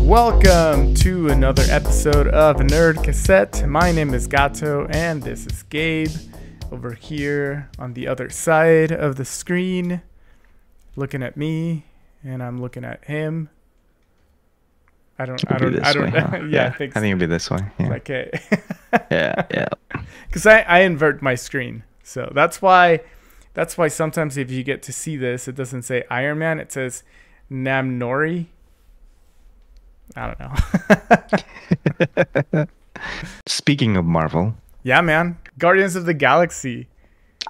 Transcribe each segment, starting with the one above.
Welcome to another episode of Nerd Cassette. My name is Gato and this is Gabe over here on the other side of the screen, looking at me, and I'm looking at him. I don't. Yeah, I think it'd be this way. Yeah. Okay. yeah. Because I invert my screen, so that's why sometimes if you get to see this, it doesn't say Iron Man, it says Namnori. I don't know. Speaking of Marvel. Yeah, man. Guardians of the Galaxy.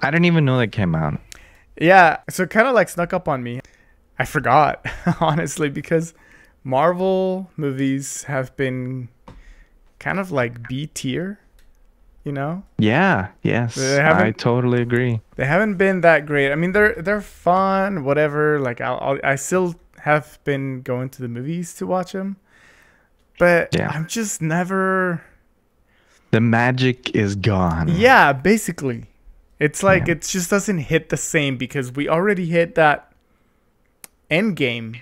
I didn't even know that came out. Yeah, so it kind of like snuck up on me. I forgot, honestly, because Marvel movies have been kind of like B tier, you know? Yeah, yes. I totally agree. They haven't been that great. I mean, they're fun, whatever. Like I still have been going to the movies to watch them. But yeah. I'm just never... The magic is gone. Yeah, basically. It's like it just doesn't hit the same because we already hit that end game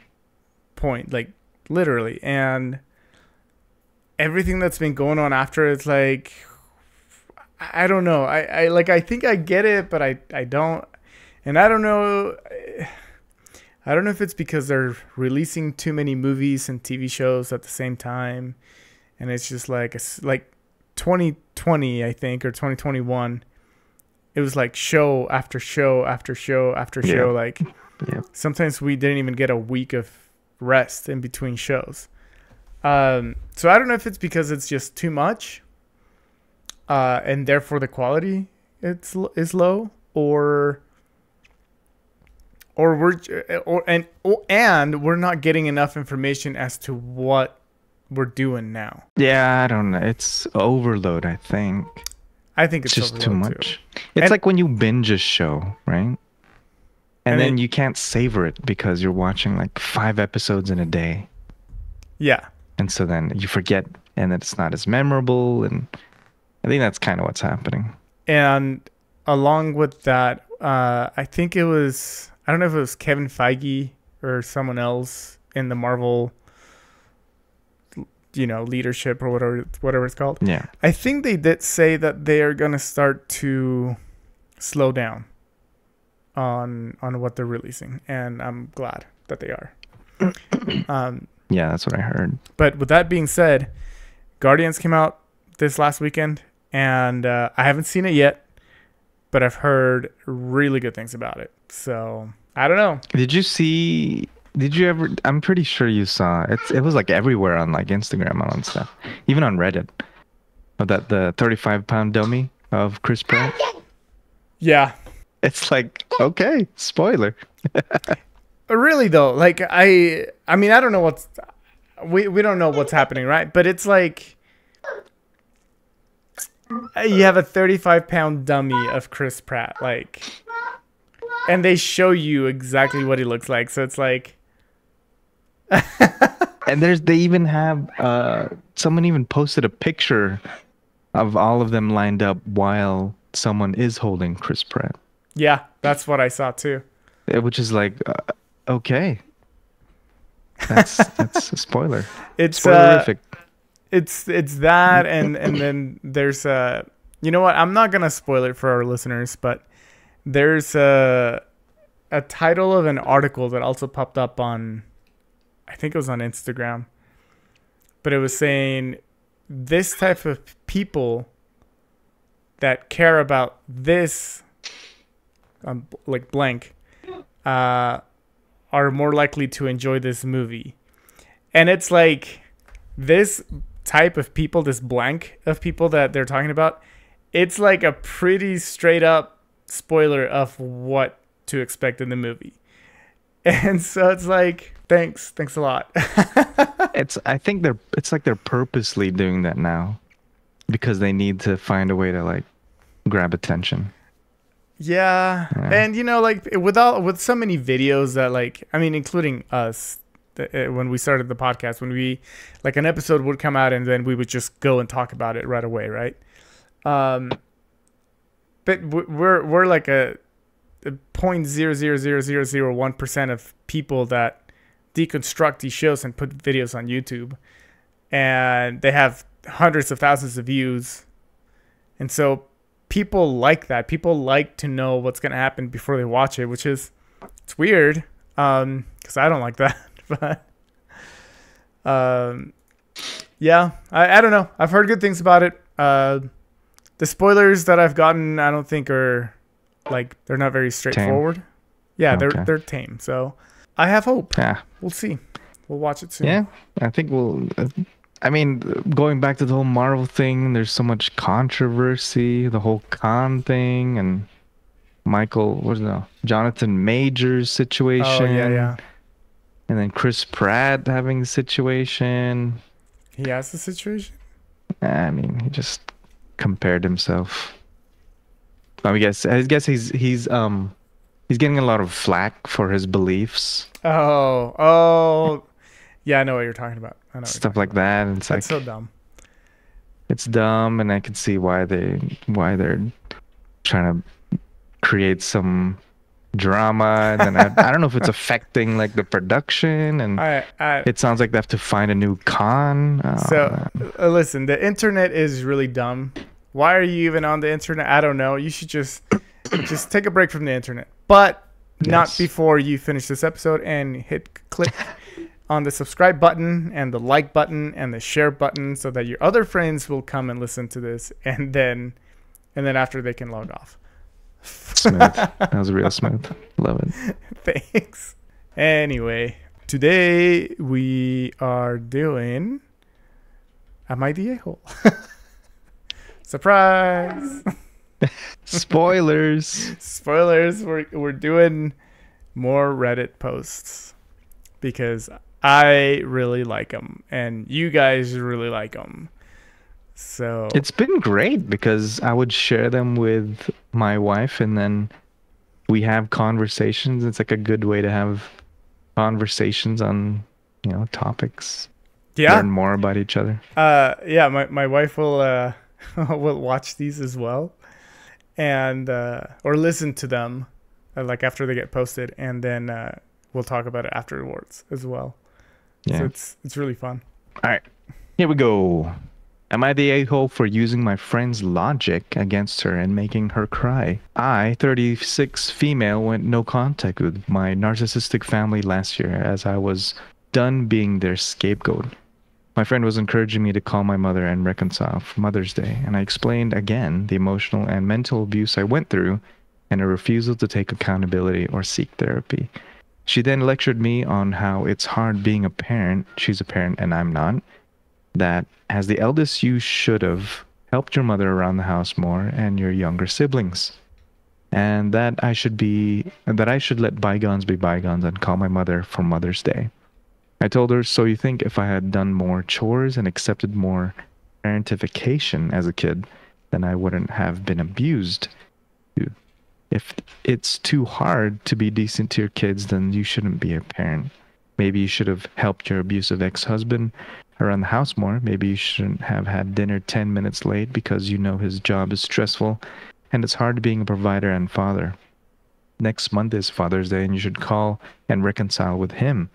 point, like literally. And everything that's been going on after, it's like... I don't know. I think I get it, but I don't. And I don't know... I don't know if it's because they're releasing too many movies and TV shows at the same time, and it's just like 2020, I think, or 2021. It was like show after show after show after show. Like sometimes we didn't even get a week of rest in between shows. So I don't know if it's because it's just too much, and therefore the quality is low, or we're not getting enough information as to what we're doing now. Yeah, I don't know. It's overload, I think. I think it's just too much. It's like when you binge a show, right? And then you can't savor it because you're watching like 5 episodes in a day. Yeah. And so then you forget, and it's not as memorable, and I think that's kind of what's happening. And along with that, I think it was... I don't know if it was Kevin Feige or someone else in the Marvel, leadership or whatever it's called. Yeah. I think they did say that they are going to start to slow down on what they're releasing. And I'm glad that they are. Yeah, that's what I heard. But with that being said, Guardians came out this last weekend. And I haven't seen it yet. But I've heard really good things about it. So, I don't know. Did you ever... I'm pretty sure you saw... It was like everywhere on like Instagram and on stuff. Even on Reddit. Of the 35-pound dummy of Chris Pratt. Yeah. It's like, okay, spoiler. Really, though. Like, I mean, I don't know what's... We don't know what's happening, right? But it's like... You have a 35-pound dummy of Chris Pratt, like, and they show you exactly what he looks like. So it's like, and they even have someone even posted a picture of all of them lined up while someone is holding Chris Pratt. Yeah, that's what I saw too. Which is like, okay, that's a spoiler. It's spoilerific. It's that, and then there's you know what? I'm not gonna spoil it for our listeners, but there's a title of an article that also popped up on, I think it was on Instagram, but it was saying this type of people that care about this, like blank, are more likely to enjoy this movie, and it's like this type of people, this blank of people that they're talking about, it's like a pretty straight up spoiler of what to expect in the movie. And so it's like, thanks a lot. I think it's like they're purposely doing that now because they need to find a way to like grab attention. Yeah. And like with so many videos that, like, I mean, including us, when we started the podcast, when we, like, an episode would come out and then we would just go and talk about it right away, right? But we're like a 0.00001% of people that deconstruct these shows and put videos on YouTube, and they have hundreds of thousands of views. And so people like that. People like to know what's going to happen before they watch it, which is, it's weird, because I don't like that. But yeah, I don't know. I've heard good things about it. The spoilers that I've gotten, I don't think are like, they're not very straightforward. Tame. Yeah, okay. They're tame. So I have hope. Yeah, we'll see. We'll watch it soon. Yeah, I think we'll. I mean, going back to the whole Marvel thing, there's so much controversy. The whole Khan thing and Jonathan Majors situation. Oh yeah. And then Chris Pratt having the situation. He has the situation? I mean, he just compared himself. I guess he's getting a lot of flack for his beliefs. Oh. Yeah, I know what you're talking about. I know stuff like that. And it's like so dumb. It's dumb, and I can see why they're trying to create some drama. And then I don't know if it's affecting like the production, and it sounds like they have to find a new Khan. Listen, the internet is really dumb. Why are you even on the internet? I don't know. You should just take a break from the internet, but not before you finish this episode and click on the subscribe button and the like button and the share button so that your other friends will come and listen to this, and then after they can log off. Smooth. That was real smooth. Love it. Thanks. Anyway, today we are doing Am I the A-hole? Surprise. Spoilers. Spoilers. We're doing more Reddit posts because I really like them and you guys really like them. So it's been great because I would share them with my wife and then we have conversations. It's like a good way to have conversations on, topics. Yeah. Learn more about each other. Yeah, my wife will will watch these as well, and or listen to them like after they get posted, and then we'll talk about it afterwards as well. Yeah. So it's really fun. All right, here we go. Am I the a-hole for using my friend's logic against her and making her cry? I, 36 female, went no contact with my narcissistic family last year as I was done being their scapegoat. My friend was encouraging me to call my mother and reconcile for Mother's Day, and I explained again the emotional and mental abuse I went through and a refusal to take accountability or seek therapy. She then lectured me on how it's hard being a parent, she's a parent and I'm not, that as the eldest you should have helped your mother around the house more and your younger siblings, and that I should let bygones be bygones and call my mother for Mother's Day. I told her, so you think if I had done more chores and accepted more parentification as a kid, then I wouldn't have been abused? If it's too hard to be decent to your kids, then you shouldn't be a parent. Maybe you should have helped your abusive ex-husband around the house more. Maybe you shouldn't have had dinner 10 minutes late because you know his job is stressful and it's hard being a provider and father. Next month is Father's Day and you should call and reconcile with him.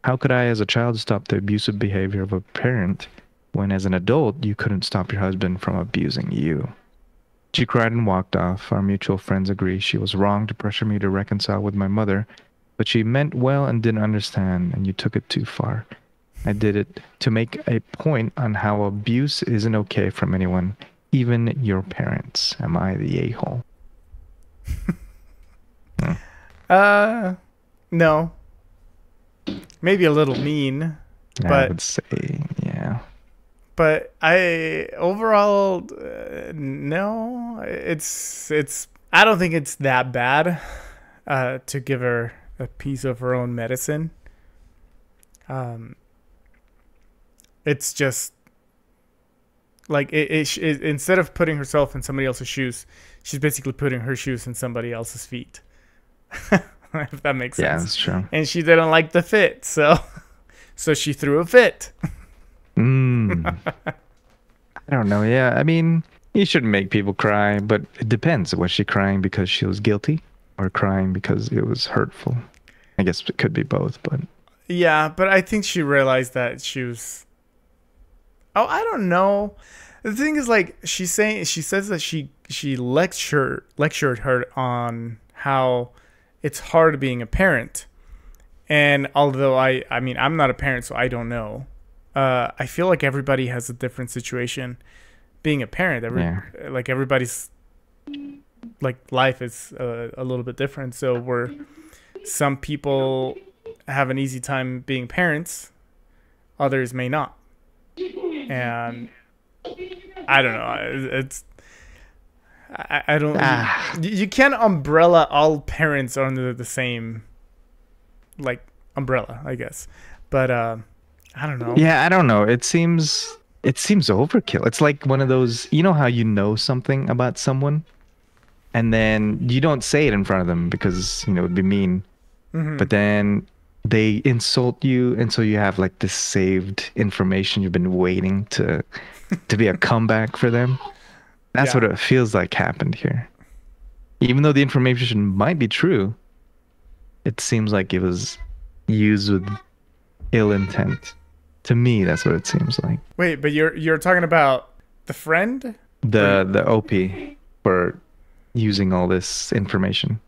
How could I as a child stop the abusive behavior of a parent when as an adult you couldn't stop your husband from abusing you? She cried and walked off. Our mutual friends agree she was wrong to pressure me to reconcile with my mother, but she meant well and didn't understand, and you took it too far. I did it to make a point on how abuse isn't okay from anyone, even your parents. Am I the a-hole? No. Maybe a little mean, but I would say, yeah. But overall, no. It's. I don't think it's that bad to give her a piece of her own medicine. It's just like instead of putting herself in somebody else's shoes, she's basically putting her shoes in somebody else's feet. If that makes sense. Yeah, that's true. And she didn't like the fit, so she threw a fit. I don't know. Yeah, I mean, you shouldn't make people cry, but it depends. Was she crying because she was guilty or crying because it was hurtful? I guess it could be both, but Yeah, but I think she realized that she was. Oh, I don't know. The thing is, like, she says that she lectured her on how it's hard being a parent. And although I mean, I'm not a parent, so I don't know. I feel like everybody has a different situation being a parent. Like everybody's like life is a little bit different. So where some people have an easy time being parents, others may not. And I don't know. I don't. You can't umbrella all parents under the same like umbrella, I guess. But I don't know. Yeah, I don't know. It seems overkill. It's like one of those, you know how you know something about someone and then you don't say it in front of them because, it would be mean. Mm-hmm. But then they insult you and so you have like this saved information you've been waiting to be a comeback for them. That's what it feels like happened here. Even though the information might be true, it seems like it was used with ill intent. To me, that's what it seems like. Wait, but you're talking about the friend? The OP for using all this information.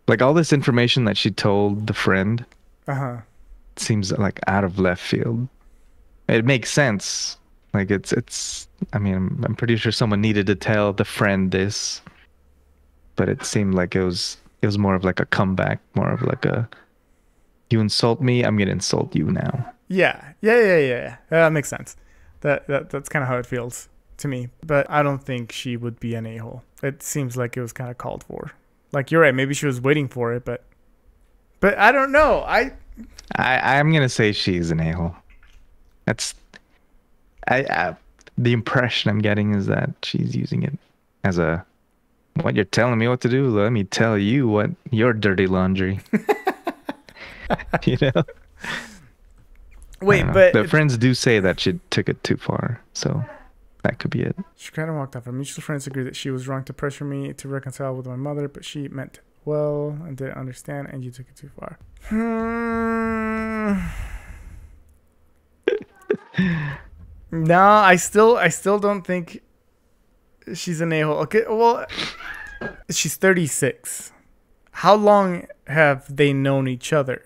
Like all this information that she told the friend. Seems like out of left field. It makes sense. Like it's I mean, I'm pretty sure someone needed to tell the friend this, but it seemed like it was more of like a comeback, more of like a, you insult me, I'm gonna insult you now. Yeah. That makes sense. That's kind of how it feels to me. But I don't think she would be an a-hole. It seems like it was kind of called for. Like, you're right. Maybe she was waiting for it, but I don't know. I'm gonna say she's an a-hole. That's the impression I'm getting is that she's using it as a, what, you're telling me what to do? Let me tell you what your dirty laundry. You know? Wait, but the friends do say that she took it too far, so that could be it. She kind of walked off. Our mutual friends agreed that she was wrong to pressure me to reconcile with my mother, but she meant well and didn't understand, and you took it too far. No, I still don't think she's an a-hole. Okay, well, she's 36. How long have they known each other?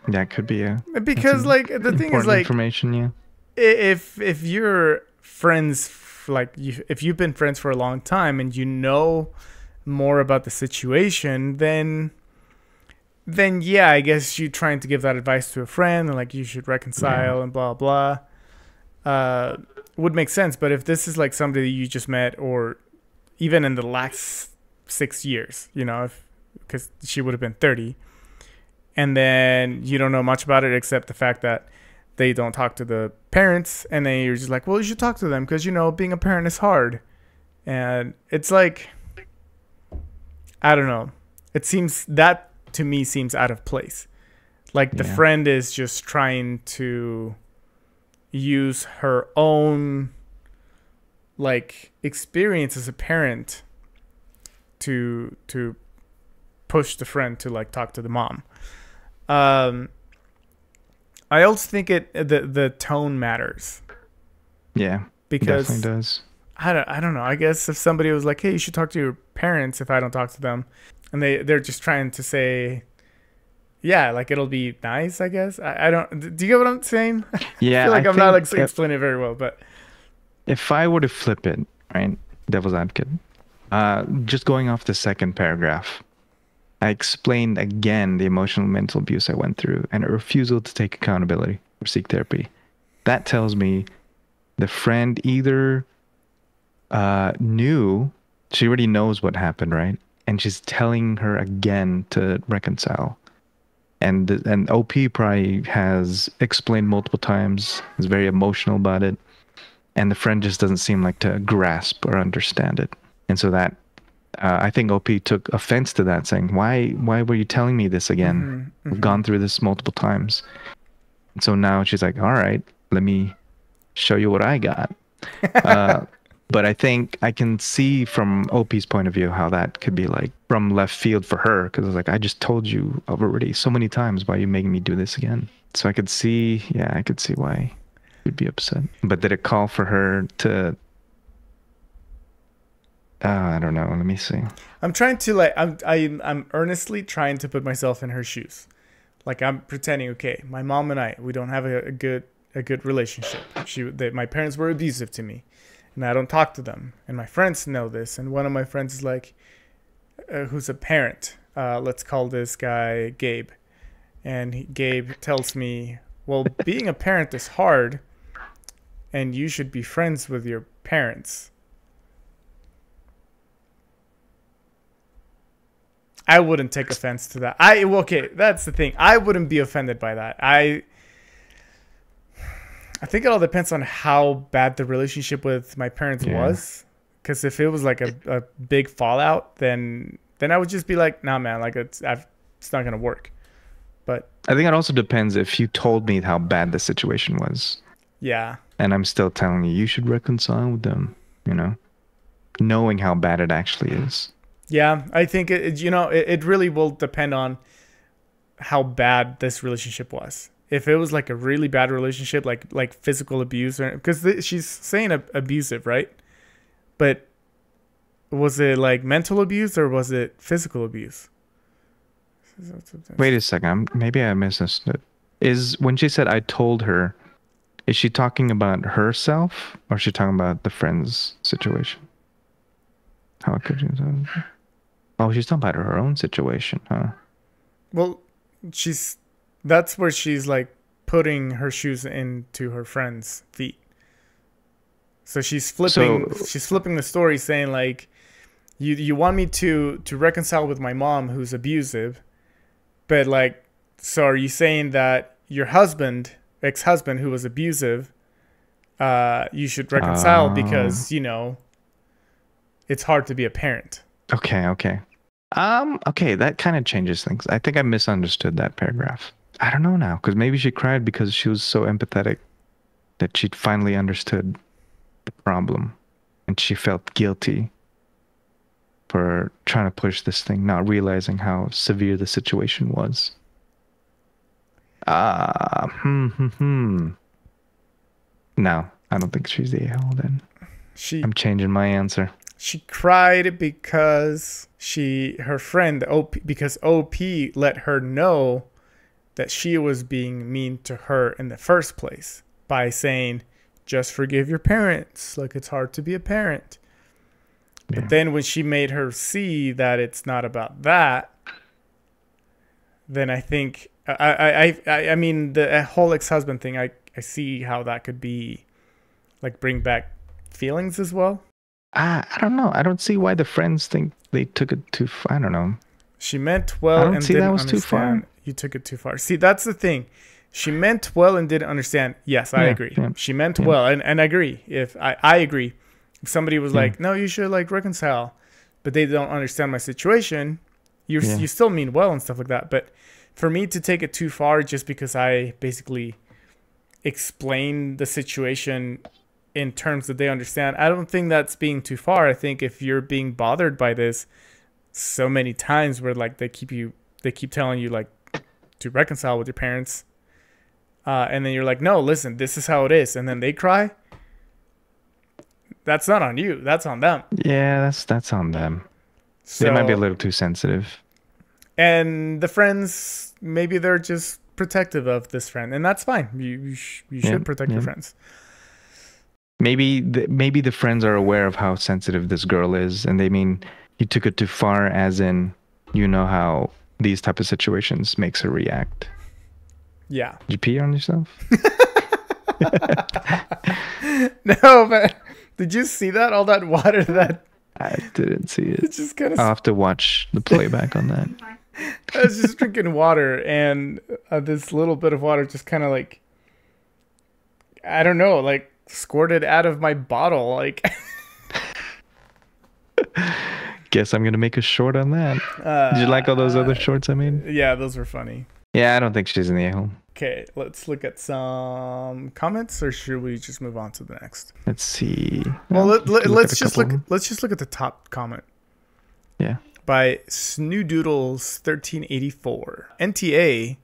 That could be because like the thing is like information, yeah. If you're friends, like if you've been friends for a long time and you know more about the situation, then yeah, I guess you trying to give that advice to a friend and like you should reconcile and blah blah. Would make sense. But if this is like somebody you just met, or even in the last 6 years, because she would have been 30, and then you don't know much about it except the fact that they don't talk to the parents, and then you're just like, well, you should talk to them because being a parent is hard. And it's like, I don't know, it seems that to me seems out of place. Like the friend is just trying to use her own like experience as a parent to push the friend to like talk to the mom. I also think the tone matters. Yeah, because it definitely does. I don't know. I guess if somebody was like, hey, you should talk to your parents if I don't talk to them, and they're just trying to say, yeah, like it'll be nice, I guess. I don't. Do you get what I'm saying? Yeah, I feel like I'm not like explaining it very well, but if I were to flip it, right, devil's advocate, just going off the second paragraph, I explained again the emotional and mental abuse I went through and a refusal to take accountability or seek therapy. That tells me the friend either knew, she already knows what happened, right? And she's telling her again to reconcile. And OP probably has explained multiple times, is very emotional about it. And the friend just doesn't seem like to grasp or understand it. And so that, I think OP took offense to that, saying, why were you telling me this again? Mm-hmm. We've gone through this multiple times. And so now she's like, all right, let me show you what I got. But I think I can see from OP's point of view how that could be like from left field for her, because it's like, I just told you already so many times, why are you making me do this again? So I could see, yeah, I could see why you'd be upset. But did it call for her to? I don't know. Let me see. I'm trying to like I'm earnestly trying to put myself in her shoes. Like I'm pretending, okay, my mom and I, we don't have a good relationship. My parents were abusive to me, and I don't talk to them. And my friends know this. And one of my friends is like, who's a parent. Let's call this guy Gabe. And Gabe tells me, well, being a parent is hard, and you should be friends with your parents. I wouldn't take offense to that. Okay, that's the thing. I wouldn't be offended by that. I think it all depends on how bad the relationship with my parents was. Because if it was like a big fallout, then I would just be like, nah, man, like it's not gonna work. But I think it also depends if you told me how bad the situation was. Yeah. And I'm still telling you should reconcile with them, you know, knowing how bad it actually is. Yeah, I think it really will depend on how bad this relationship was. If it was like a really bad relationship, like physical abuse, because she's saying abusive, right? But was it like mental abuse or was it physical abuse? Wait a second, maybe I misunderstood. Is when she said I told her, is she talking about herself or is she talking about the friend's situation? How could you? Oh, she's talking about her own situation, huh? Well, that's where she's like putting her shoes into her friend's feet. So she's flipping the story, saying like, you want me to reconcile with my mom who's abusive, but like, so are you saying that your ex-husband who was abusive, you should reconcile because it's hard to be a parent? Okay. Okay, that kind of changes things. I think I misunderstood that paragraph. I don't know now, because maybe she cried because she was so empathetic that she finally understood the problem, and she felt guilty for trying to push this thing, not realizing how severe the situation was. No, I don't think she's the a-hole then. I'm changing my answer. She cried because her friend OP let her know that she was being mean to her in the first place by saying, just forgive your parents. Like, it's hard to be a parent. Yeah. But then when she made her see that it's not about that, then I think, I mean, the whole ex-husband thing, I see how that could be, like, bring back feelings as well. I don't know. I don't see why the friends think they took it too far. I don't know. She meant well and didn't understand. Too far. You took it too far. See, that's the thing. She meant well and didn't understand. Yes, I agree. Yeah. She meant well, and I agree. If I agree, if somebody was like, "No, you should like reconcile," but they don't understand my situation, you still mean well and stuff like that. But for me to take it too far just because I basically explain the situation in terms that they understand, I don't think that's being too far. I think if you're being bothered by this so many times where like they keep telling you like to reconcile with your parents, and then you're like, no, listen, this is how it is, and then they cry, that's not on you, that's on them. Yeah, that's on them. So, they might be a little too sensitive. And the friends, maybe they're just protective of this friend, and that's fine. You should protect your friends. Maybe the friends are aware of how sensitive this girl is, and they mean you took it too far, as in, you know how these type of situations makes her react. Yeah. Did you pee on yourself? No, but did you see that? All that water that... I didn't see it. It's just kind of... I'll have to watch the playback on that. I was just drinking water, and this little bit of water just kind of like... I don't know, like... squirted out of my bottle, like. Guess I'm gonna make a short on that. Did you like all those other shorts I made? Yeah, those were funny. Yeah, I don't think she's an a-hole. Okay, let's look at some comments, or should we just move on to the next? Let's see. Well, We can let's at a just couple of them. let's just look at the top comment Yeah. by Snoodoodles 1384. NTA,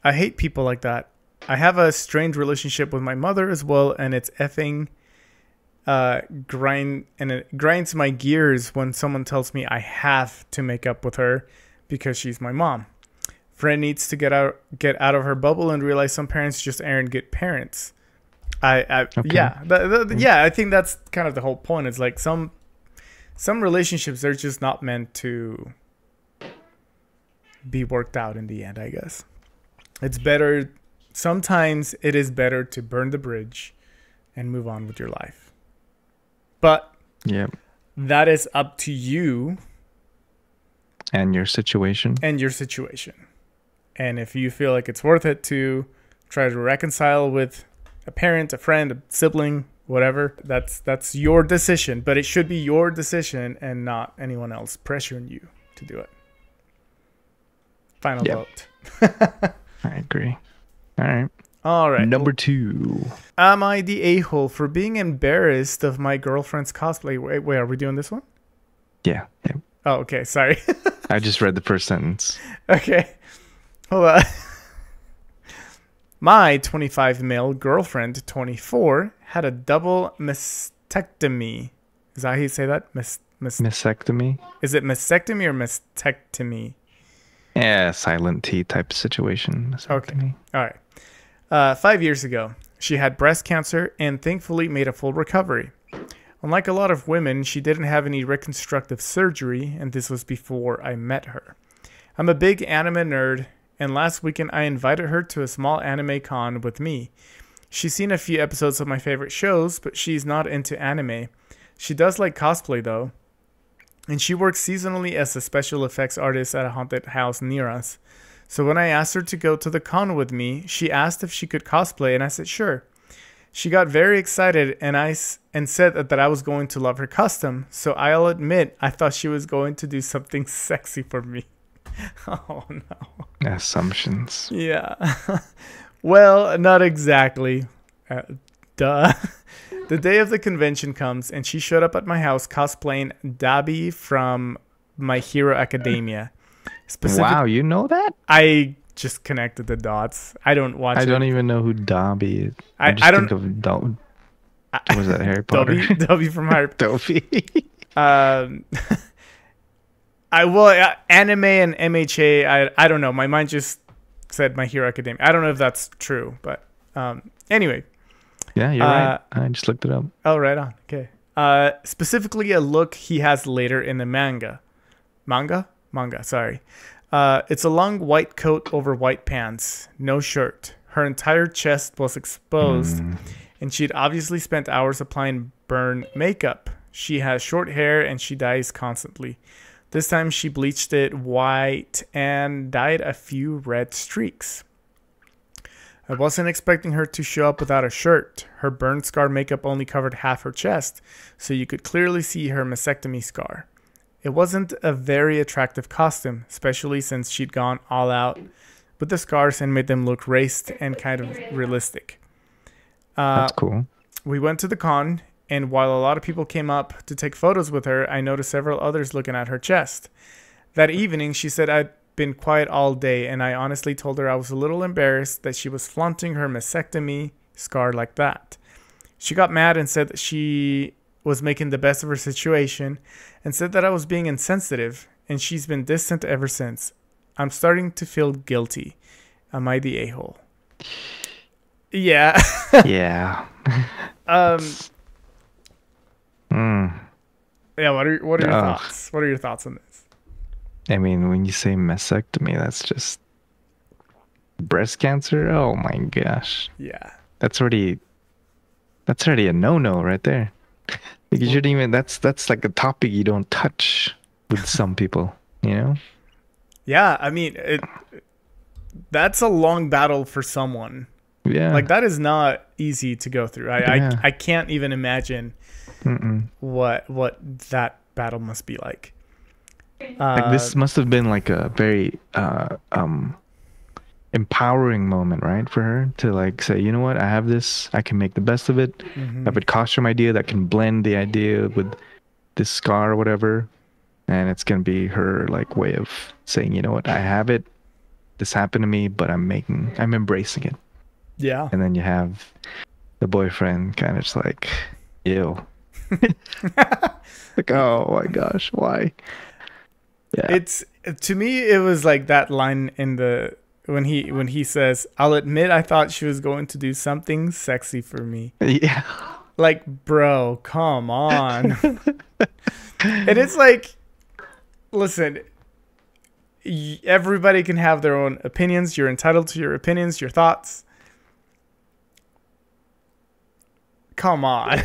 I hate people like that. I have a strained relationship with my mother as well, and it's effing it grinds my gears when someone tells me I have to make up with her because she's my mom. Friend needs to get out of her bubble and realize some parents just aren't good parents. Okay. Yeah, yeah. I think that's kind of the whole point. It's like some relationships, they're just not meant to be worked out in the end. I guess it's better. Sometimes it is better to burn the bridge and move on with your life. But yeah, that is up to you and your situation. And if you feel like it's worth it to try to reconcile with a parent, a friend, a sibling, whatever, that's your decision. But it should be your decision and not anyone else pressuring you to do it. Final vote. I agree. All right. Number 2. Am I the a-hole for being embarrassed of my girlfriend's cosplay? Wait, are we doing this one? Yeah. Oh, okay. Sorry. I just read the first sentence. Okay. Hold on. My 25 male girlfriend, 24, had a double mastectomy. Is that how you say that? Mastectomy? Is it mastectomy or mastectomy? Yeah, silent T type situation. Okay. All right. 5 years ago, she had breast cancer and thankfully made a full recovery. Unlike a lot of women, she didn't have any reconstructive surgery, and this was before I met her. I'm a big anime nerd, and last weekend I invited her to a small anime con with me. She's seen a few episodes of my favorite shows, but she's not into anime. She does like cosplay though, and she works seasonally as a special effects artist at a haunted house near us. So when I asked her to go to the con with me, she asked if she could cosplay, and I said sure. She got very excited and said that I was going to love her custom, so I'll admit I thought she was going to do something sexy for me. Oh no. Assumptions. Yeah. Well, not exactly. Duh. The day of the convention comes and she showed up at my house cosplaying Dabi from My Hero Academia. Wow, you know that? I just connected the dots. I don't watch I don't even know who Dobby is. I don't think of Dobby. Was that Harry Potter? Dobby from Harry Potter. Dobby. Anime and MHA, I don't know. My mind just said My Hero Academia. I don't know if that's true, but anyway. Yeah, you're right. I just looked it up. Oh, right on. Okay. Specifically a look he has later in the manga. Manga, sorry. It's a long white coat over white pants, no shirt. Her entire chest was exposed, and she'd obviously spent hours applying burn makeup. She has short hair and she dyes constantly. This time she bleached it white and dyed a few red streaks. I wasn't expecting her to show up without a shirt. Her burn scar makeup only covered half her chest, so you could clearly see her mastectomy scar. It wasn't a very attractive costume, especially since she'd gone all out with the scars and made them look raised and kind of realistic. That's cool. We went to the con, and while a lot of people came up to take photos with her, I noticed several others looking at her chest. That evening, she said I'd been quiet all day, and I honestly told her I was a little embarrassed that she was flaunting her mastectomy scar like that. She got mad and said that she was making the best of her situation and said that I was being insensitive, and she's been distant ever since. I'm starting to feel guilty. Am I the a-hole? Yeah. Yeah. Yeah, what are your thoughts? What are your thoughts on this? I mean, when you say mastectomy, that's just breast cancer. Oh my gosh. Yeah. That's already a no-no right there. Like you shouldn't even. That's like a topic you don't touch with some people. You know. Yeah, I mean, that's a long battle for someone. Yeah. Like that is not easy to go through. I can't even imagine what that battle must be like. Like this must have been like a very empowering moment, right, for her to like say, you know what, I have this, I can make the best of it. I have a costume idea that can blend the idea with this scar or whatever, and it's gonna be her like way of saying, you know what, I have it. This happened to me, but I'm embracing it. Yeah. And then you have the boyfriend kind of just like, ew. Like, oh my gosh, why? Yeah. It's, to me, it was like that line in the when he says, "I'll admit I thought she was going to do something sexy for me." Yeah. Like, bro, come on. And it's like, listen, everybody can have their own opinions. You're entitled to your opinions, your thoughts. Come on.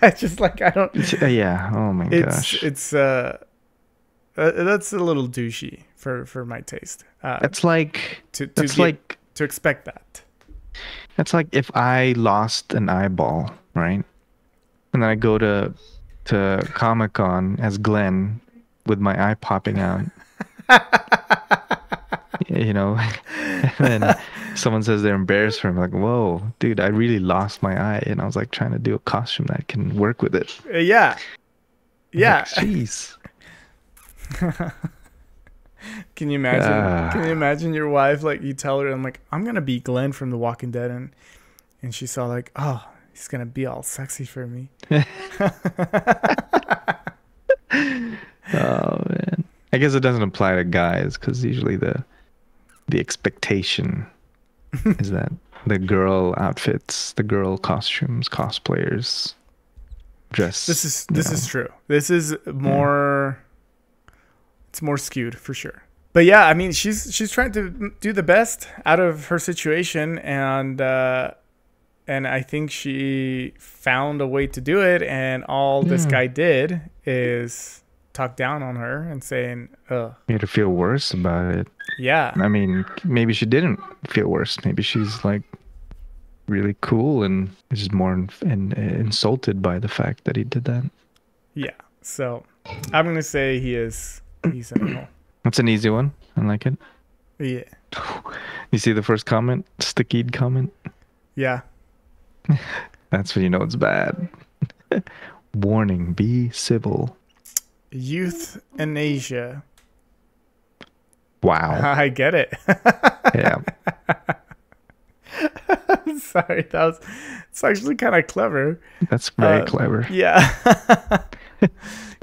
I just like, I don't. Yeah. Oh my gosh. It's that's a little douchey for my taste. That's like to expect that. That's like if I lost an eyeball, right? And then I go to Comic-Con as Glenn with my eye popping out. You know, and then someone says they're embarrassed for him. Like, whoa, dude, I really lost my eye, and I was like trying to do a costume that can work with it. Yeah. Like, jeez. Can you imagine? Can you imagine your wife, like, you tell her, I'm like, I'm gonna be Glenn from The Walking Dead, and she saw like, oh, he's gonna be all sexy for me. Oh man, I guess it doesn't apply to guys because usually the expectation is that the girl outfits, the girl costumes, cosplayers dress. This is true. This is more. It's more skewed for sure. But yeah, I mean, she's trying to do the best out of her situation, and I think she found a way to do it. And all this guy did is talk down on her and saying, "Ugh." Made her feel worse about it. Yeah. I mean, maybe she didn't feel worse. Maybe she's like really cool and just more insulted by the fact that he did that. Yeah. So I'm gonna say he's an a-hole. That's an easy one. I like it. Yeah. You see the first comment? Stickied comment? Yeah. That's when you know it's bad. Warning, be civil. Youth in Asia. Wow. I get it. Yeah. Sorry, it's actually kind of clever. That's very clever. Yeah.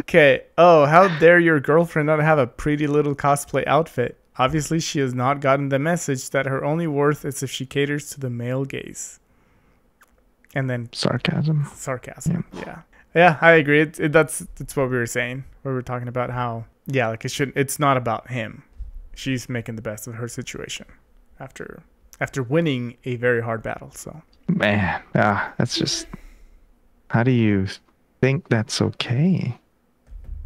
Okay. Oh, how dare your girlfriend not have a pretty little cosplay outfit? Obviously, she has not gotten the message that her only worth is if she caters to the male gaze. And then sarcasm. Yeah. Yeah, I agree. That's what we were saying. We were talking about how, yeah, like it's not about him. She's making the best of her situation after winning a very hard battle. So, man, that's just, how do you think that's okay?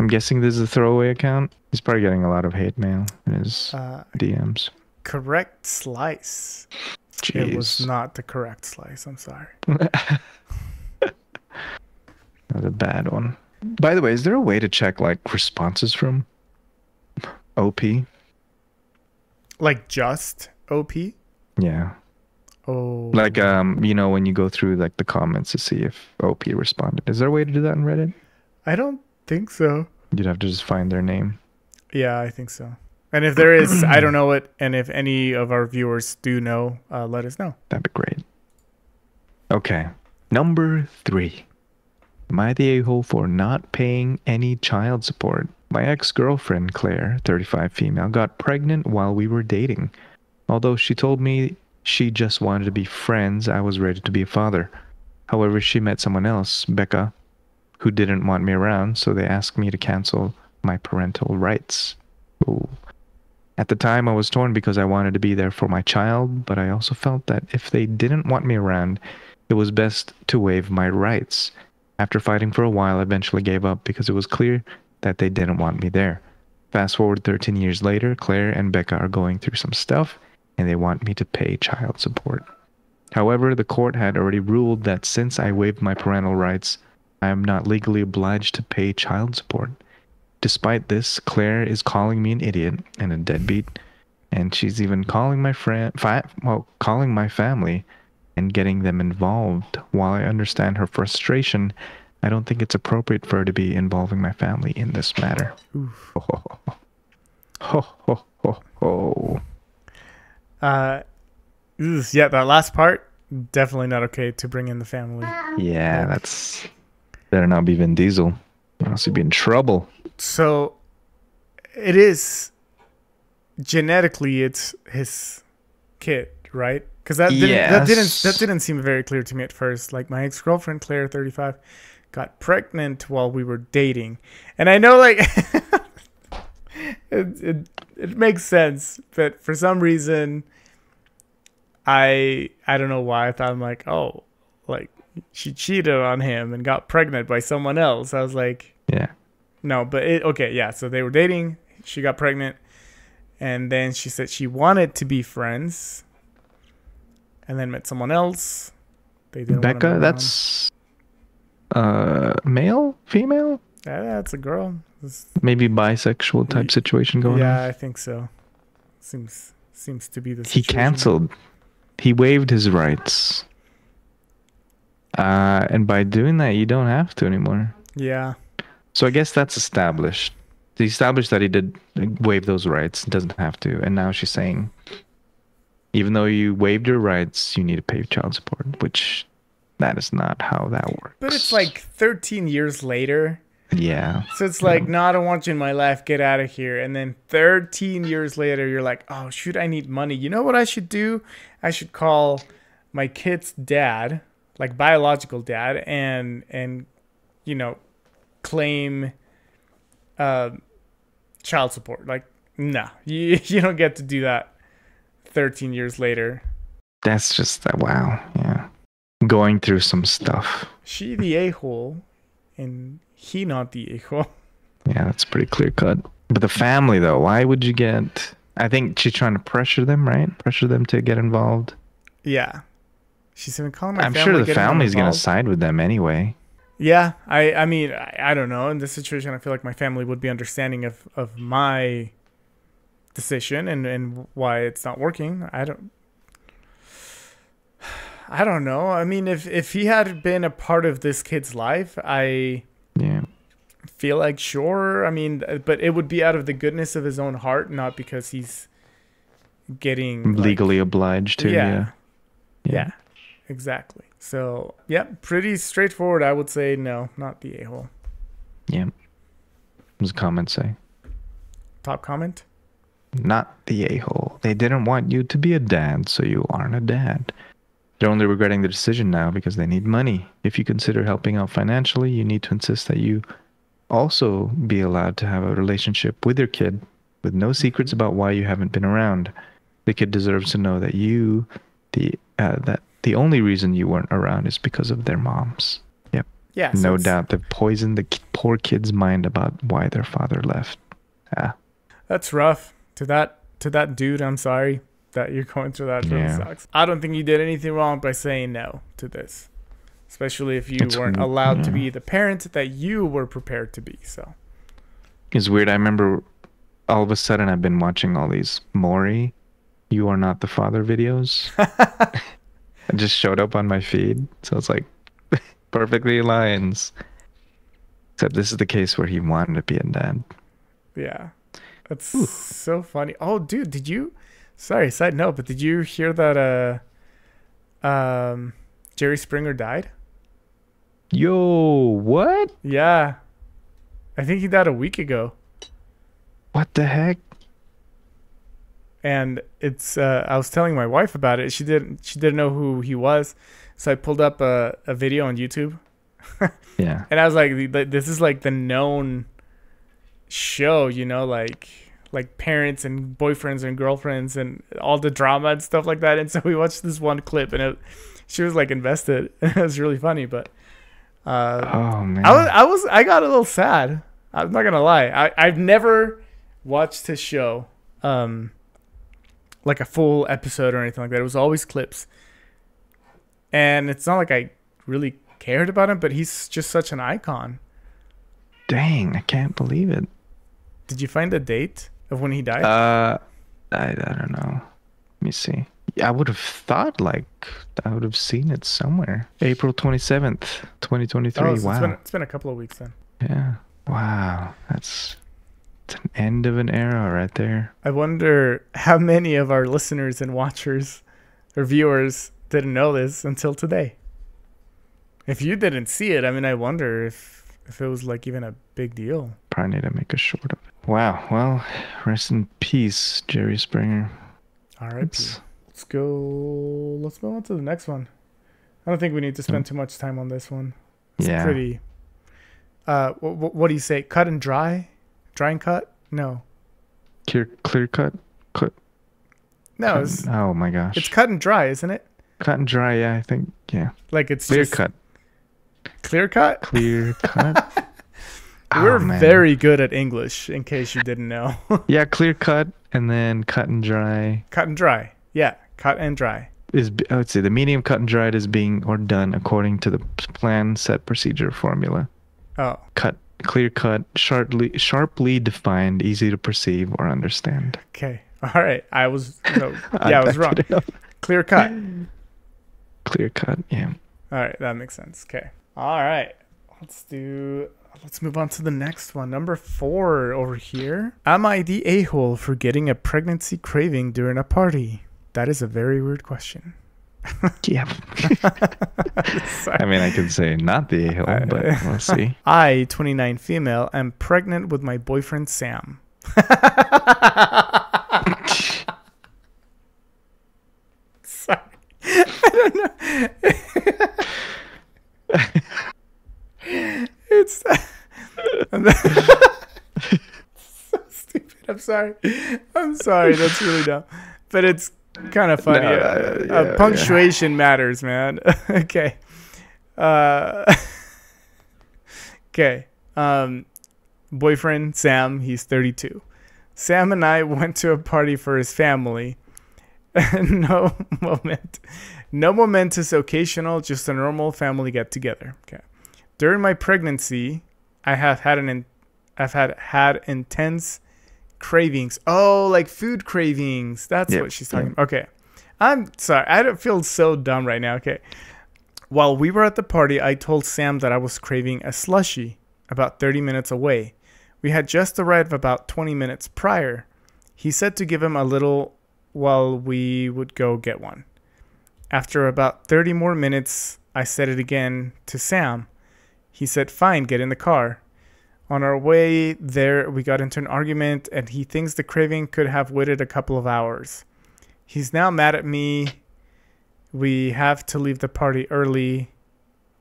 I'm guessing this is a throwaway account. He's probably getting a lot of hate mail in his DMs. Correct slice. Jeez. It was not the correct slice. I'm sorry. That was a bad one. By the way, is there a way to check like responses from OP? Like just OP? Yeah. Oh. Like you know, when you go through like the comments to see if OP responded. Is there a way to do that in Reddit? I don't think so. You'd have to just find their name. Yeah, I think so. And if there is, I don't know it. And if any of our viewers do know, let us know. That'd be great. Okay. Number 3. Am I the a-hole for not paying any child support? My ex-girlfriend, Claire, 35 female, got pregnant while we were dating. Although she told me she just wanted to be friends, I was ready to be a father. However, she met someone else, Becca, who didn't want me around, so they asked me to cancel my parental rights. Ooh. At the time, I was torn because I wanted to be there for my child, but I also felt that if they didn't want me around, it was best to waive my rights. After fighting for a while, I eventually gave up because it was clear that they didn't want me there. Fast forward 13 years later, Claire and Becca are going through some stuff, and they want me to pay child support. However, the court had already ruled that since I waived my parental rights, I am not legally obliged to pay child support. Despite this, Claire is calling me an idiot and a deadbeat And she's even calling my calling my family and getting them involved. While I understand her frustration, I don't think it's appropriate for her to be involving my family in this matter. Oof. Ho, ho, ho, ho. Yeah, that last part, definitely not okay to bring in the family. Yeah, that's better not be Vin Diesel, or else he'd be in trouble. So it is genetically it's his kid, right? Because that didn't seem very clear to me at first. Like my ex-girlfriend Claire, 35, got pregnant while we were dating, and I know like it makes sense, but for some reason I don't know why I thought I'm like, oh, like she cheated on him and got pregnant by someone else. I was like, yeah, no, but okay, yeah. So they were dating. She got pregnant, and then she said she wanted to be friends, and then met someone else. They didn't. Becca, that's male, female. Yeah, that's a girl. Maybe bisexual type situation going on. Yeah, I think so. Seems to be the situation. He canceled. He waived his rights. And by doing that, you don't have to anymore. Yeah. So I guess that's established. He established that he did waive those rights. Doesn't have to. And now she's saying, even though you waived your rights, you need to pay child support, which that is not how that works. But it's like 13 years later. Yeah. So it's like, no, I don't want you in my life. Get out of here. And then 13 years later, you're like, oh, shoot, I need money. You know what I should do? I should call my kid's dad, like biological dad, and you know, claim child support. Like, no, you don't get to do that 13 years later. That's just that. Wow. Yeah. Going through some stuff. She the a-hole, and he not the a-hole. Yeah, that's pretty clear cut. But the family, though, why would you get... I think she's trying to pressure them, right? Pressure them to get involved. Yeah. She's been calling my I'm family. sure the family's going to side with them anyway. Yeah. I mean, I don't know. In this situation, I feel like my family would be understanding of my decision and why it's not working. I don't know. I mean, if he had been a part of this kid's life, I feel like sure. I mean, but it would be out of the goodness of his own heart, not because he's getting legally obliged to. Yeah, exactly. So yeah, pretty straightforward. I would say no, not the a-hole. Yeah. What does the comment say? Top comment? Not the a-hole. They didn't want you to be a dad, so you aren't a dad. They're only regretting the decision now because they need money. If you consider helping out financially, you need to insist that you also be allowed to have a relationship with your kid with no secrets about why you haven't been around. The kid deserves to know that that the only reason you weren't around is because of their moms. Yep. Yeah. No doubt they've poisoned the poor kid's mind about why their father left. Yeah. That's rough. To that dude, I'm sorry that you're going through that. Really sucks. I don't think you did anything wrong by saying no to this, especially if you weren't allowed to be the parent that you were prepared to be. So it's weird. I remember all of a sudden I've been watching all these Maury, You Are Not the Father videos. It just showed up on my feed, so it's like perfectly aligns. Except this is the case where he wanted to be a dad. Yeah, that's so funny. Oh, dude, did you? Sorry, side note, but did you hear that Jerry Springer died? Yo, what? Yeah. I think he died a week ago. What the heck? And it's I was telling my wife about it. She didn't know who he was. So I pulled up a video on YouTube. Yeah. And I was like, this is like the known show, you know, like parents and boyfriends and girlfriends and all the drama and stuff like that. And so we watched this one clip, and she was like invested. It was really funny, but oh man, I got a little sad. I'm not gonna lie. I've never watched his show, like a full episode or anything like that. It was always clips, and it's not like I really cared about him, but he's just such an icon. Dang, I can't believe it. Did you find the date of when he died? I don't know. Let me see. I would have thought like I would have seen it somewhere. April 27th, 2023. Oh, so Wow. it's been a couple of weeks then. Yeah. Wow. It's an end of an era right there. I wonder how many of our listeners and watchers or viewers didn't know this until today. If you didn't see it, I mean, I wonder if it was like even a big deal. Probably need to make a short of it. Wow. Well, rest in peace, Jerry Springer. All right. Let's go. Let's move on to the next one. I don't think we need to spend too much time on this one. It's pretty. What do you say? Cut and dry? Dry and cut? No. Clear cut? Cut. No. Oh my gosh. It's cut and dry, isn't it? Cut and dry, yeah, I think. Yeah. Like it's clear just cut. Clear cut? Clear cut. We're very good at English, in case you didn't know. Yeah, clear cut and then cut and dry. Cut and dry. Yeah, cut and dry. I would say the meaning of cut and dried is being or done according to the plan, set, procedure, formula. Oh. Cut, clear cut, sharply defined, easy to perceive or understand. Okay. All right. I was wrong. Clear cut. Clear cut, yeah. All right, that makes sense. Okay. All right. Let's move on to the next one. Number 4 over here. Am I the a-hole for getting a pregnancy craving during a party? That is a very weird question. Yeah. I mean, I could say not the a-hole, but we'll see. I, 29 female, am pregnant with my boyfriend Sam. Sorry. I don't know. It's so stupid. I'm sorry. That's really dumb. But it's kind of funny. Punctuation matters, man. Okay. Okay. Boyfriend Sam, he's 32. Sam and I went to a party for his family. No momentous occasional, just a normal family get together. Okay. During my pregnancy, I've had intense cravings. Oh, like food cravings. That's what she's talking about. Okay. I'm sorry. I don't feel so dumb right now. Okay. While we were at the party, I told Sam that I was craving a slushie about 30 minutes away. We had just arrived about 20 minutes prior. He said to give him a little while we would go get one. After about 30 more minutes, I said it again to Sam. He said, fine, get in the car. On our way there, we got into an argument, and he thinks the craving could have waited a couple of hours. He's now mad at me. We have to leave the party early.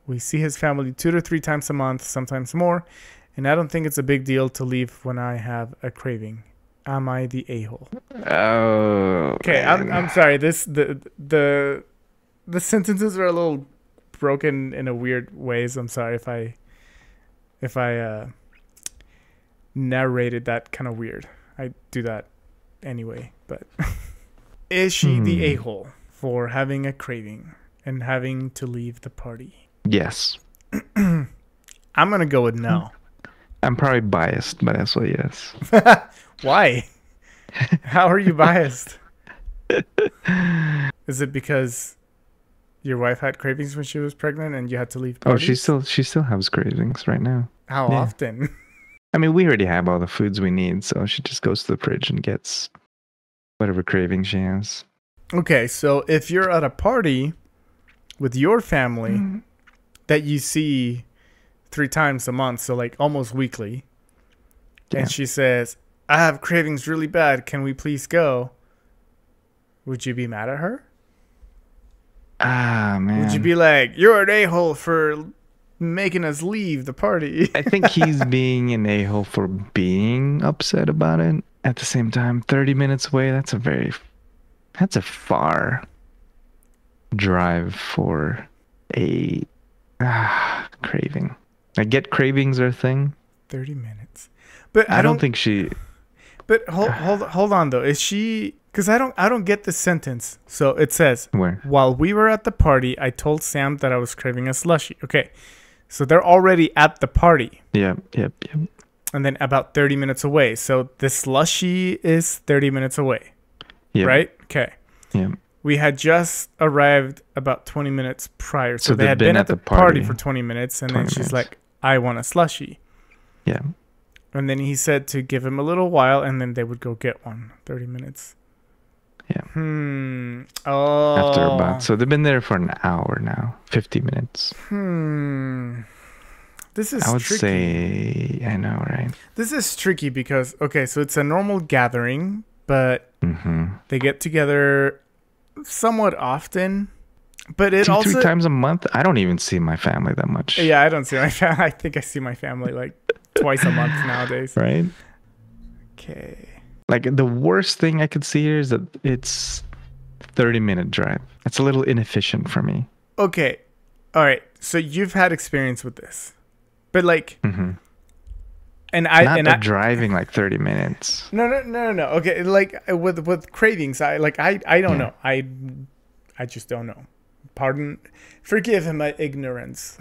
We see his family 2 to 3 times a month, sometimes more, and I don't think it's a big deal to leave when I have a craving. Am I the a-hole? Oh. Okay, I'm sorry. The sentences are a little broken in a weird ways. I'm sorry if I narrated that kind of weird. I do that anyway. But is she the a-hole for having a craving and having to leave the party? Yes. I'm gonna go with no. I'm probably biased, but that's what yes. Why? How are you biased? Is it because your wife had cravings when she was pregnant and you had to leave parties? Oh, she still has cravings right now. How often? I mean, we already have all the foods we need, so she just goes to the fridge and gets whatever craving she has. Okay, so if you're at a party with your family that you see 3 times a month, so like almost weekly, and she says, I have cravings really bad, can we please go? Would you be mad at her? Ah, man. Would you be like, you're an a-hole for making us leave the party? I think he's being an a-hole for being upset about it. At the same time, 30 minutes away, that's a far drive for a craving. I get cravings are a thing. 30 minutes. But I don't think she... But hold on though. Is she... Because I don't get the sentence. So it says, where? While we were at the party, I told Sam that I was craving a slushie. Okay. So they're already at the party. Yep. And then about 30 minutes away. So the slushie is 30 minutes away. Yep. right? Okay. Yeah. We had just arrived about 20 minutes prior. So they they've had been at the party for 20 minutes, and then 20 she's minutes. like, I want a slushie. Yeah. And then he said to give him a little while, and then they would go get one. 30 minutes. Yeah. Oh. After about, so they've been there for an hour now, 50 minutes. This is I would tricky. say, I know, right? This is tricky because, okay, so it's a normal gathering, but they get together somewhat often. But it also 2-3 times a month. I don't even see my family that much. Yeah, I don't see my family. I think I see my family like twice a month nowadays. Right? Okay. Like the worst thing I could see here is that it's 30-minute drive. That's a little inefficient for me. Okay. All right. So you've had experience with this. But like and I driving like 30 minutes. No. Okay, like with cravings, I don't know. I just don't know. Forgive my ignorance.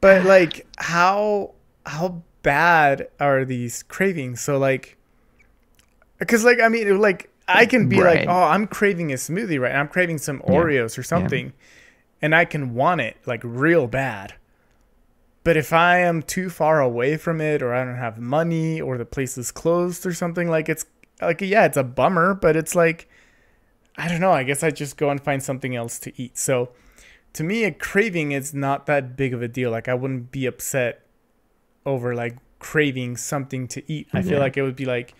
But like how bad are these cravings? So like, because like, I mean, like I can be like, oh, I'm craving a smoothie, right? I'm craving some Oreos or something, and I can want it like real bad. But if I am too far away from it, or I don't have money, or the place is closed or something, like it's like, yeah, it's a bummer, but it's like, I don't know. I guess I just go and find something else to eat. So to me, a craving is not that big of a deal. Like I wouldn't be upset over like craving something to eat. I feel like it would be like,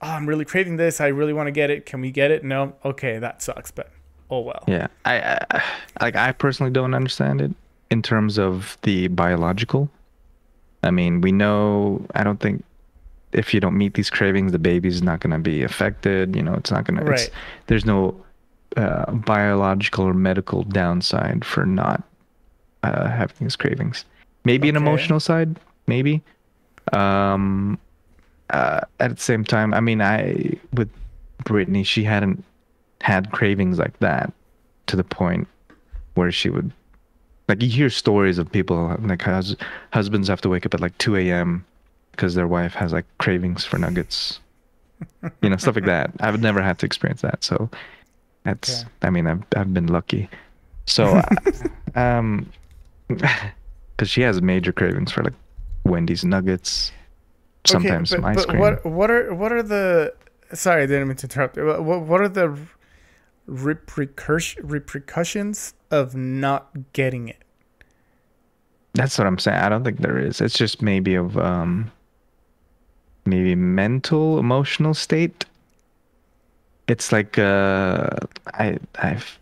oh, I'm really craving this. I really want to get it. Can we get it? No. Okay, that sucks, but oh well. Yeah. I personally don't understand it in terms of the biological. I mean, we know, I don't think if you don't meet these cravings, the baby's not going to be affected. You know, it's not going to, there's no biological or medical downside for not having these cravings. Maybe an emotional side, maybe. At the same time, I mean, with Brittany, she hadn't had cravings like that to the point where she would, like, you hear stories of people, like husbands have to wake up at like 2 a.m. because their wife has like cravings for nuggets, you know, stuff like that. I've never had to experience that. So that's, I mean, I've been lucky. So, because she has major cravings for like Wendy's nuggets, sometimes some ice cream. What are the, sorry, I didn't mean to interrupt. What are the repercussions of not getting it? That's what I'm saying. I don't think there is. It's just maybe of maybe mental, emotional state. It's like I've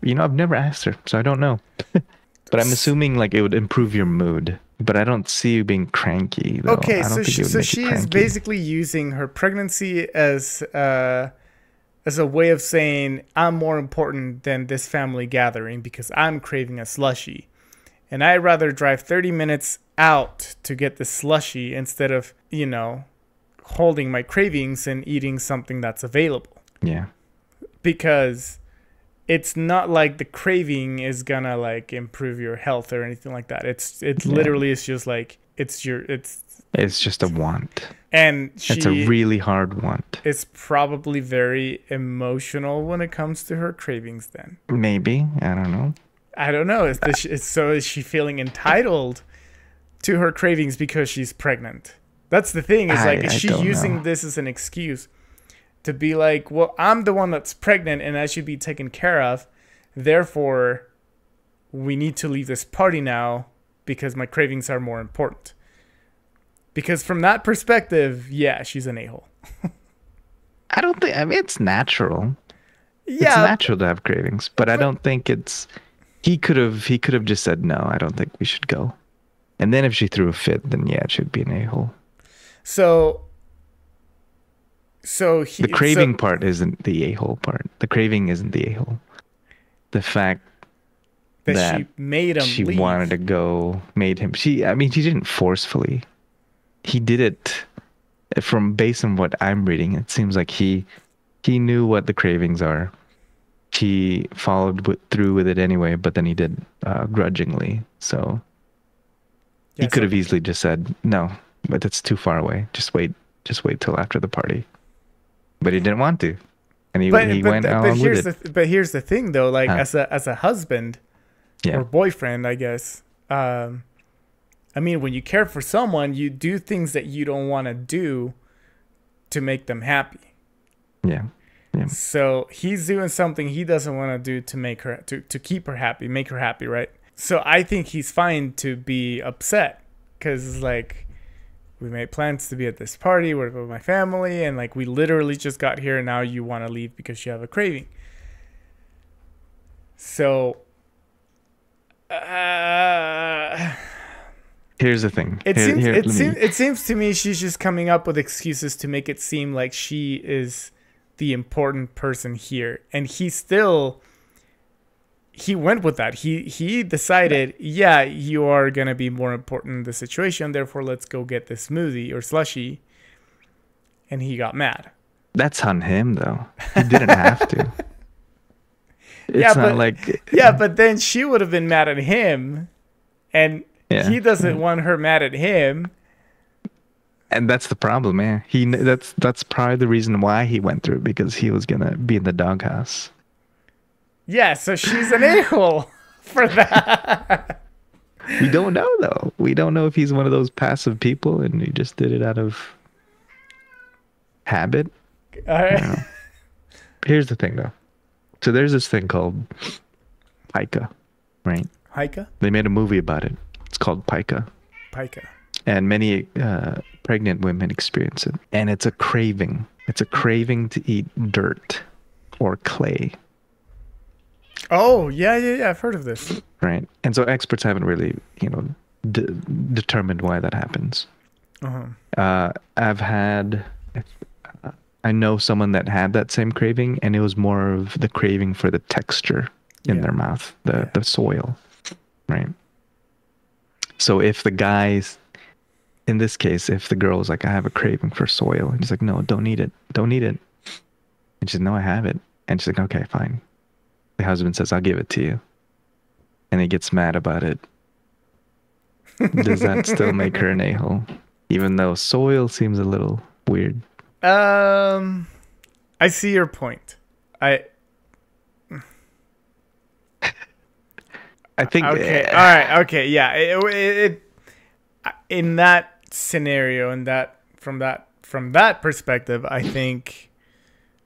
never asked her, so I don't know. But I'm assuming like it would improve your mood. But I don't see you being cranky, though. Okay, so she is basically using her pregnancy as a way of saying, I'm more important than this family gathering because I'm craving a slushie. And I'd rather drive 30 minutes out to get the slushie instead of, you know, holding my cravings and eating something that's available. Yeah. Because it's not like the craving is gonna like improve your health or anything like that. It's literally, it's just like, it's just a want. And it's a really hard want. It's probably very emotional when it comes to her cravings then. Maybe. I don't know. Is she feeling entitled to her cravings because she's pregnant? That's the thing. Is like, is she using this as an excuse to be like, well, I'm the one that's pregnant and I should be taken care of. Therefore, we need to leave this party now because my cravings are more important. Because from that perspective, yeah, she's an a-hole. I don't think, I mean, it's natural. Yeah. It's natural to have cravings, but I don't think it's, he could have just said, no, I don't think we should go. And then if she threw a fit, then yeah, it should be an a-hole. So the craving part isn't the a-hole part. The craving isn't the a-hole. The fact that she made him she leave. wanted to go, made him. She didn't forcefully. He did it based on what I'm reading. It seems like he knew what the cravings are. He followed through with it anyway, but then he did grudgingly. So he could have easily just said, no, but it's too far away. Just wait till after the party. But he didn't want to. and he went along with it. But here's the thing though, like Huh. as a husband Yeah. or boyfriend, I guess. I mean, when you care for someone, you do things that you don't want to do to make them happy. Yeah. Yeah. So he's doing something he doesn't want to do to make her to keep her happy, make her happy, right? So I think he's fine to be upset because like we made plans to be at this party with my family, and like we literally just got here, and now you want to leave because you have a craving. So. Here's the thing. It seems to me she's just coming up with excuses to make it seem like she is the important person here, and he went with that. He decided, yeah, you are gonna be more important in the situation, therefore let's go get this smoothie or slushy, and he got mad. That's on him though. He didn't have to. But then she would have been mad at him, and he doesn't want her mad at him. And that's the problem, man. That's probably the reason why he went through it, because he was gonna be in the doghouse. Yeah, so she's an a-hole for that. We don't know though. We don't know if he's one of those passive people and he just did it out of habit. All right. Here's the thing though. So there's this thing called pica, right? Pica? They made a movie about it. It's called pica. Pica. And many pregnant women experience it. And it's a craving. It's a craving to eat dirt or clay. Oh, yeah. I've heard of this. Right. And so experts haven't really, determined why that happens. Uh-huh. I know someone that had that same craving, and it was more of the craving for the texture in their mouth, the soil, right? So if the guys, in this case, if the girl's like, I have a craving for soil, and he's like, no, don't eat it. Don't eat it. And she's like, no, I have it. And she's like, okay, fine. The husband says, I'll give it to you. And he gets mad about it. Does that still make her an a-hole? Even though soil seems a little weird. I see your point. I think. Okay. All right. Okay. Yeah. It in that scenario, and that from that perspective, I think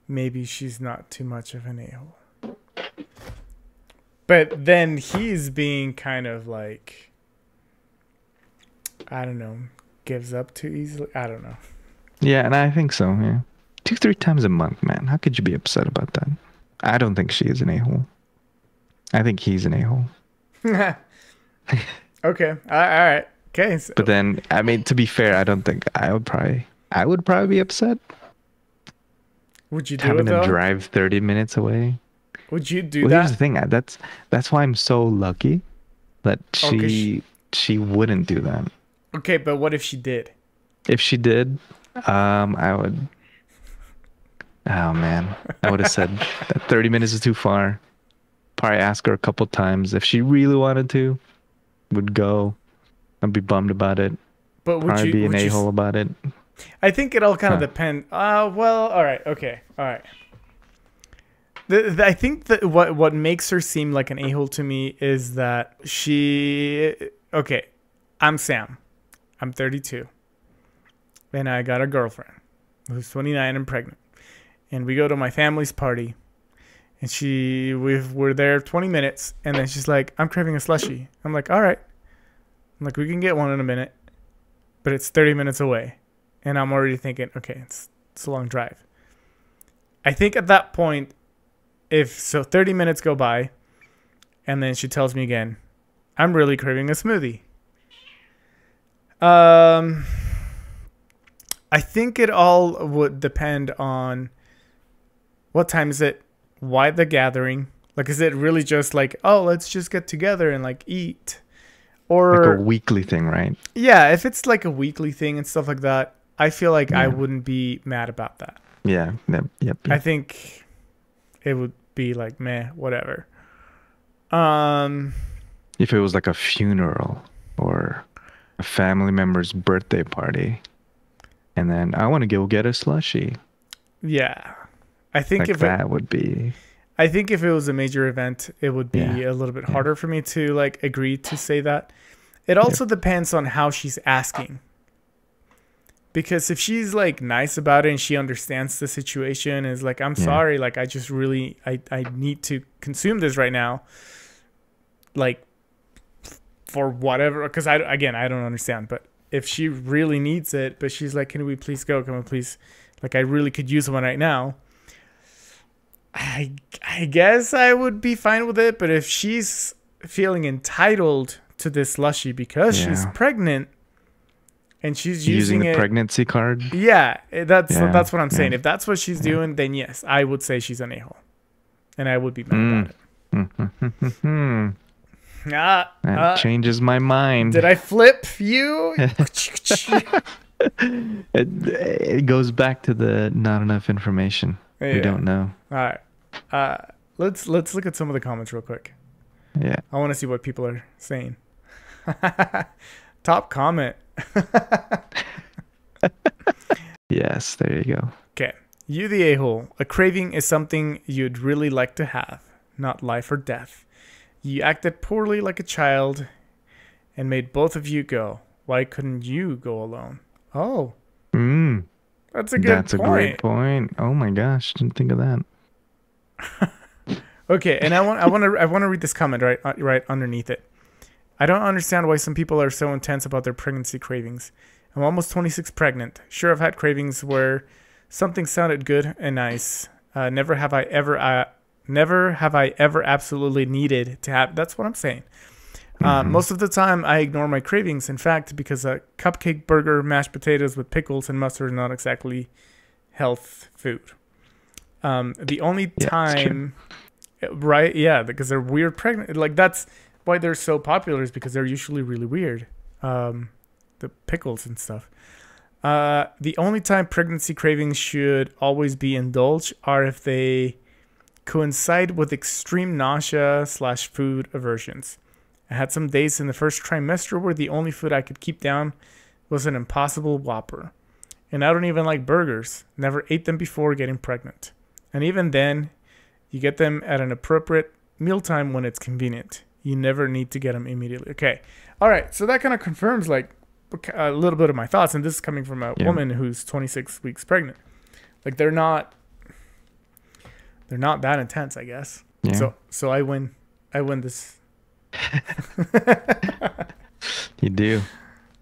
maybe she's not too much of an a-hole. But then he's being kind of like, I don't know, gives up too easily. I don't know. Yeah, and I think so, yeah. 2-3 times a month, man. How could you be upset about that? I don't think she is an a-hole. I think he's an a-hole. Okay. All right. Okay. So. But then, I mean, to be fair, I don't think I would probably be upset. Would you do having it though? to drive 30 minutes away? Would you do that? Here's the thing. That's why I'm so lucky that she wouldn't do that. Okay, but what if she did? If she did, I would. Oh man, I would have said that 30 minutes is too far. Probably ask her a couple times if she really wanted to. Would go. I'd be bummed about it. But would probably you be an a-hole about it? I think it all kind of depends. Well, all right, okay, all right. I think that what makes her seem like an a-hole to me is that she. Okay, I'm Sam. I'm 32. And I got a girlfriend who's 29 and pregnant. And we go to my family's party. And we're there 20 minutes. And then she's like, I'm craving a slushie. I'm like, all right. I'm like, we can get one in a minute. But it's 30 minutes away. And I'm already thinking, okay, it's a long drive. I think at that point, 30 minutes go by. And then she tells me again, I'm really craving a smoothie. I think it all would depend on what time is it, why the gathering. Like, is it really just like, oh, let's just get together and like eat, or like a weekly thing, right? Yeah, if it's like a weekly thing and stuff like that, I feel like I wouldn't be mad about that. Yeah. Yep. I think it would be like, meh, whatever. If it was like a funeral or a family member's birthday party, and then I want to go get a slushie. Yeah. I think Like if that would be. I think if it was a major event, it would be Yeah. a little bit harder for me to like agree to say that. It also depends on how she's asking. Because if she's like nice about it and she understands the situation, is like, I'm sorry, like I just really I need to consume this right now. Like for whatever, because I don't understand. But if she really needs it, but she's like, can we please go? Can we please, like I really could use one right now. I guess I would be fine with it, but if she's feeling entitled to this slushy because she's pregnant and she's using the it, pregnancy card. yeah, that's what I'm saying. Yeah. If that's what she's doing, then yes, I would say she's an a-hole, and I would be mad about it. That changes my mind. Did I flip you? It goes back to the not enough information. Yeah. We don't know. All right. Let's look at some of the comments real quick. Yeah. I want to see what people are saying. Top comment. Yes, there you go. Okay. You the a-hole. A craving is something you'd really like to have, not life or death. You acted poorly like a child and made both of you go. Why couldn't you go alone? Oh. That's a good point. That's a great point. Oh my gosh, didn't think of that. Okay, and I want to read this comment right underneath it. I don't understand why some people are so intense about their pregnancy cravings. I'm almost 26 pregnant. Sure, I've had cravings where something sounded good and nice. Never have I ever absolutely needed to have. That's what I'm saying. Most of the time, I ignore my cravings. In fact, because a cupcake burger, mashed potatoes with pickles and mustard is not exactly health food. The only time, right? Yeah, because they're weird pregnant. Like that's why they're so popular, is because they're usually really weird. The pickles and stuff. The only time pregnancy cravings should always be indulged are if they coincide with extreme nausea / food aversions. I had some days in the first trimester where the only food I could keep down was an Impossible Whopper. And I don't even like burgers. Never ate them before getting pregnant. And even then, you get them at an appropriate mealtime when it's convenient. You never need to get them immediately. Okay. All right. So that kind of confirms like a little bit of my thoughts. And this is coming from a woman who's 26 weeks pregnant. Like they're not that intense, I guess. Yeah. So I win this. You do.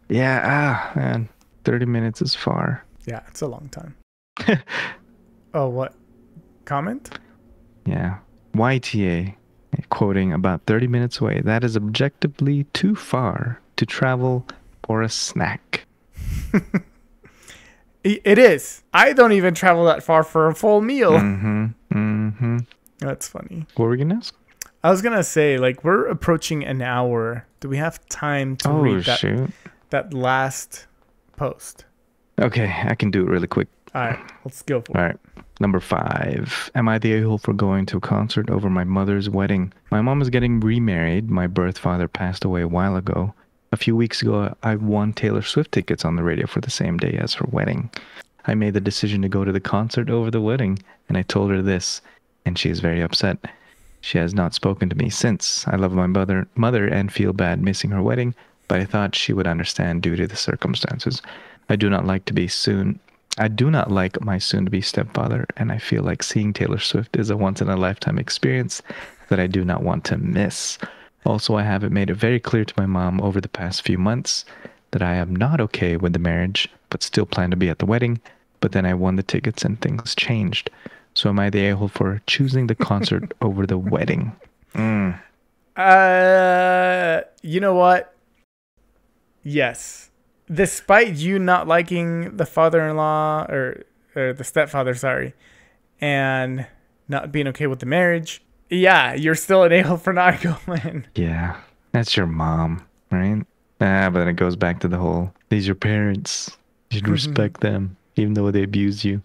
Yeah, man. 30 minutes is far. Yeah, it's a long time. Oh, what? Comment? Yeah. YTA, quoting, about 30 minutes away. That is objectively too far to travel for a snack. It is. I don't even travel that far for a full meal. That's funny. What were you going to ask? I was going to say, like, we're approaching an hour. Do we have time to read that last post? Okay, I can do it really quick. All right, let's go for it. All right. Number 5. Am I the a-hole for going to a concert over my mother's wedding? My mom is getting remarried. My birth father passed away a while ago. A few weeks ago, I won Taylor Swift tickets on the radio for the same day as her wedding. I made the decision to go to the concert over the wedding, and I told her this, and she is very upset. She has not spoken to me since. I love my mother and feel bad missing her wedding, but I thought she would understand due to the circumstances. I do not like my soon-to-be stepfather, and I feel like seeing Taylor Swift is a once-in-a-lifetime experience that I do not want to miss. Also, I haven't made it very clear to my mom over the past few months that I am not okay with the marriage, but still plan to be at the wedding, but then I won the tickets and things changed. So am I the a-hole for choosing the concert over the wedding? You know what? Yes. Despite you not liking the father-in-law or the stepfather, sorry, and not being okay with the marriage, yeah, you're still an a-hole for not going. Yeah, that's your mom, right? But then it goes back to the whole, these are your parents. You should respect them, even though they abuse you.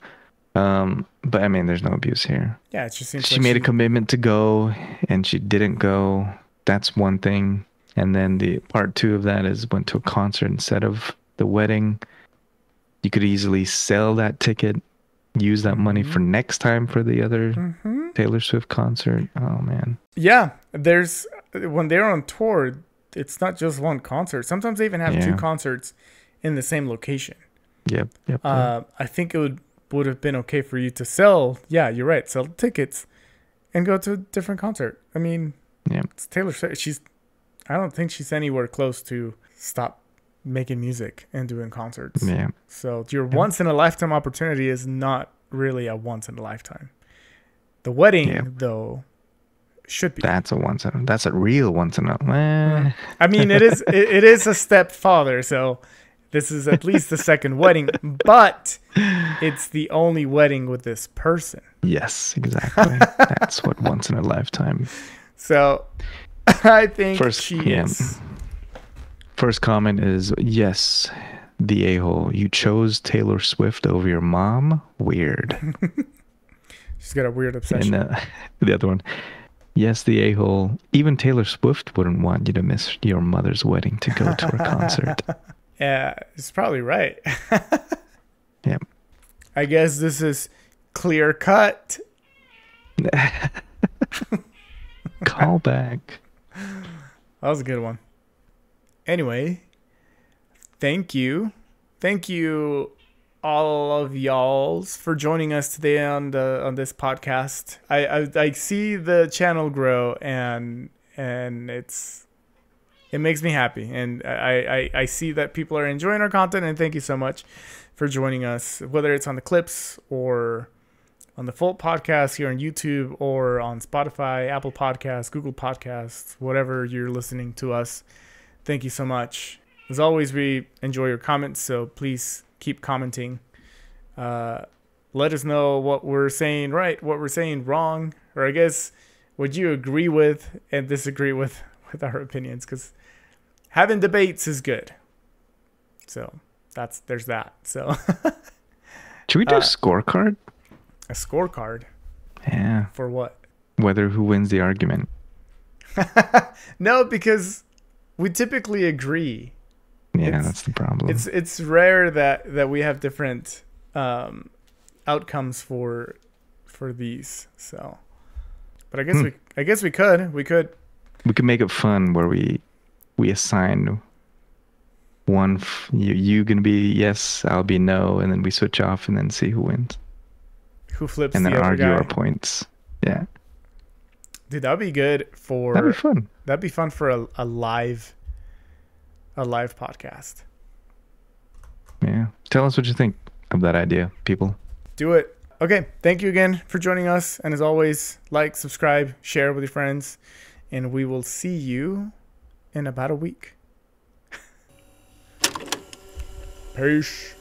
But I mean, there's no abuse here. Yeah, it just seems she made a commitment to go, and she didn't go. That's one thing. And then the part 2 of that is went to a concert instead of the wedding. You could easily sell that ticket use that money for next time for the other Taylor Swift concert. Oh man. Yeah, when they're on tour, it's not just one concert. Sometimes they even have two concerts in the same location. Yep. I think it would have been okay for you to sell. Yeah, you're right. Sell tickets and go to a different concert. I mean, it's Taylor Swift. I don't think she's anywhere close to stop making music and doing concerts. Yeah. So your once in a lifetime opportunity is not really a once in a lifetime. The wedding, though, should be. That's a real once in a. I mean, it is a stepfather, so this is at least the second wedding, but it's the only wedding with this person. Yes, exactly. That's what once in a lifetime. So I think she is. First comment is, yes, the a-hole. You chose Taylor Swift over your mom? Weird. She's got a weird obsession. And the other one, yes, the a-hole. Even Taylor Swift wouldn't want you to miss your mother's wedding to go to her concert. Yeah, it's probably right. Yep. I guess this is clear cut. Callback. That was a good one. Anyway, thank you all of y'alls for joining us today on this podcast. I see the channel grow and it makes me happy, and I see that people are enjoying our content, and thank you so much for joining us, whether it's on the clips or on the full podcast here on YouTube or on Spotify, Apple Podcasts, Google Podcasts, whatever you're listening to us. Thank you so much. As always, we enjoy your comments, so please keep commenting. Let us know what we're saying right, what we're saying wrong, or I guess what you agree with and disagree with our opinions, because having debates is good. So there's that. So should we do a scorecard? A scorecard? Yeah. For what? Whether who wins the argument. No, because we typically agree. Yeah, that's the problem. It's rare that we have different outcomes for these. So, but I guess we could make it fun where we assign one. You gonna be yes, I'll be no, and then we switch off and then see who wins. Who flips and then the other argue guy. our points. Yeah. Dude, that'd be good for. That'd be fun. That'd be fun for a live podcast. Yeah. Tell us what you think of that idea, people. Do it. Okay. Thank you again for joining us. And as always, like, subscribe, share with your friends. And we will see you in about a week. Peace.